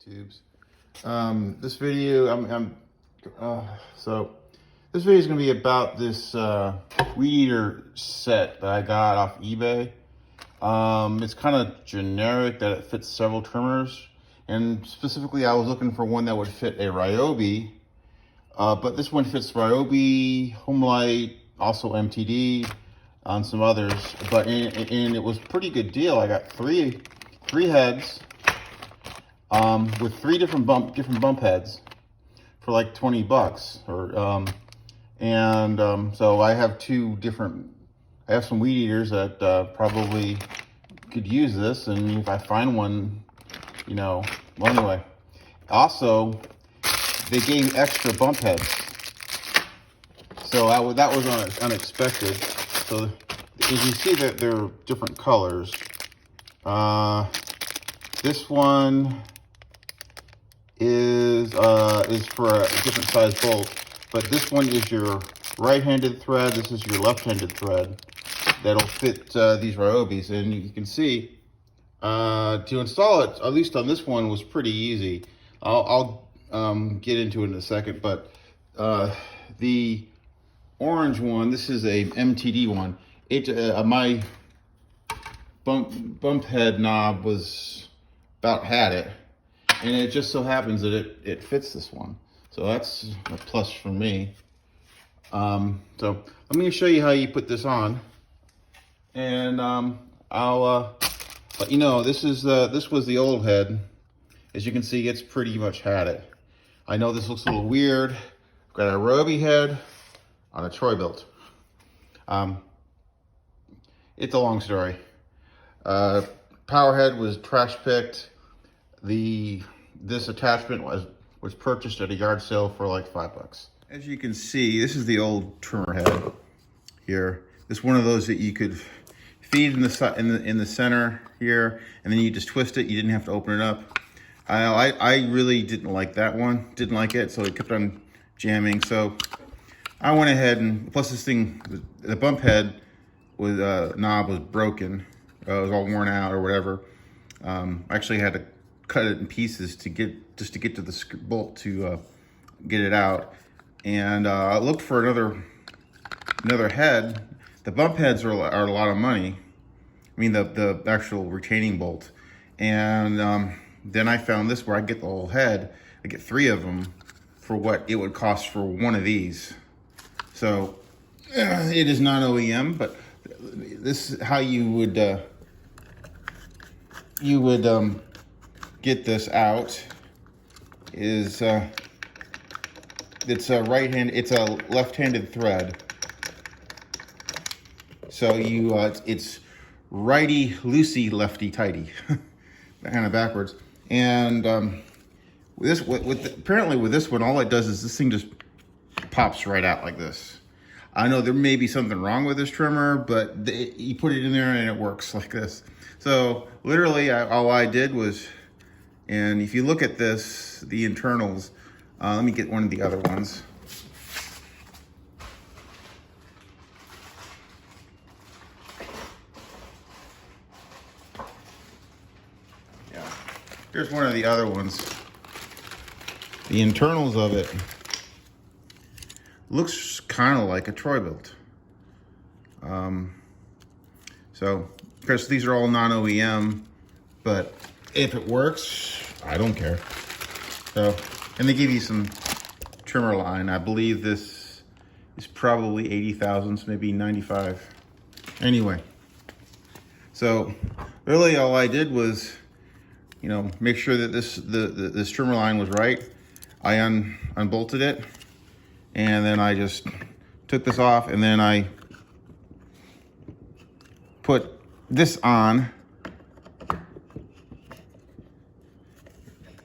YouTubes. This video, this video is going to be about this weed eater set that I got off eBay. It's kind of generic that it fits several trimmers, and specifically I was looking for one that would fit a Ryobi, but this one fits Ryobi, Homelite, also MTD, on some others, and it was a pretty good deal. I got three heads with three different bump heads for like 20 bucks, or so I have I have some weed eaters that probably could use this, and if I find one, well, anyway. Also, they gave extra bump heads, so that was unexpected. So as you see that they're different colors. This one is for a different size bolt, but this one is your right-handed thread. This is your left-handed thread that'll fit these Ryobis, and you can see to install it, at least on this one, was pretty easy. I'll get into it in a second, but the orange one, this is a MTD one. My bump head knob was about had it, and it just so happens that it fits this one, so that's a plus for me. So let me show you how you put this on, and I'll let you know this was the old head. As you can see, it's pretty much had it. I know this looks a little weird. I've got a Ryobi head on a Troybilt. It's a long story. Power head was trash picked. This attachment was purchased at a yard sale for like $5. As you can see, this is the old trimmer head here. This is one of those that you could feed in the center here, and then you just twist it. You didn't have to open it up. I really didn't like that one. Didn't like it, so it kept on jamming. So I went ahead and, plus this thing, the bump head with knob was broken. It was all worn out or whatever. I actually had to cut it in pieces to get to the bolt to get it out. And I looked for another head. The bump heads are a lot of money. I mean the actual retaining bolt. And then I found this where I get the whole head. I get three of them for what it would cost for one of these. So it is not OEM, but this is how you would get this out. It's a left-handed thread. So it's righty loosey, lefty tighty, kind of backwards. And apparently with this one, all it does is this thing just pops right out like this. I know there may be something wrong with this trimmer, but you put it in there and it works like this. So literally all I did was, and if you look at this, the internals, let me get one of the other ones. Yeah, here's one of the other ones. The internals of it looks kind of like a Troybilt. So, of course, these are all non-OEM, but if it works, I don't care. So, and they give you some trimmer line. I believe this is probably 80 thousandths, maybe 95. Anyway, so really all I did was, make sure that this trimmer line was right. I unbolted it, and then I just took this off, and then I put this on.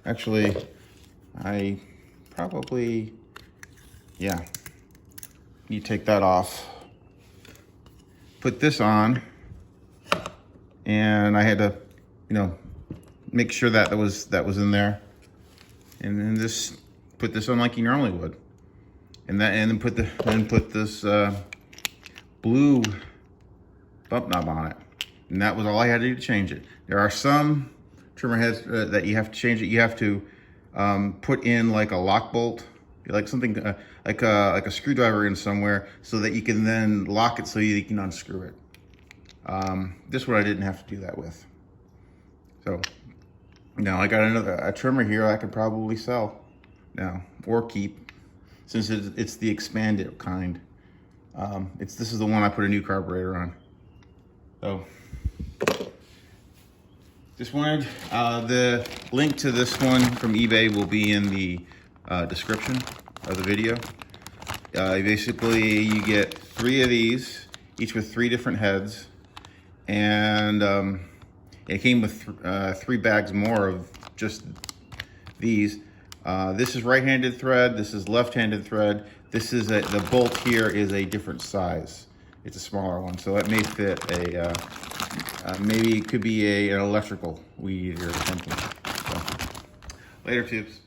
Actually, I probably, yeah, you take that off. Put this on, and I had to, make sure that was in there, and then just put this on like you normally would, and then put this blue bump knob on it, and that was all I had to do to change it. There are some trimmer heads that you have to change it. You have to put in like a lock bolt, like something like a screwdriver in somewhere, so that you can then lock it so you can unscrew it. This one I didn't have to do that with. So now I got a trimmer here I could probably sell now or keep, since it's the expanded kind. This is the one I put a new carburetor on. So just wanted, the link to this one from eBay will be in the description of the video. Basically, you get 3 of these, each with 3 different heads, and it came with 3 bags more of just these. This is right-handed thread, this is left-handed thread. This is the bolt here is a different size. It's a smaller one, so it may fit maybe it could be an electrical weed eater or something. So, later, tubes.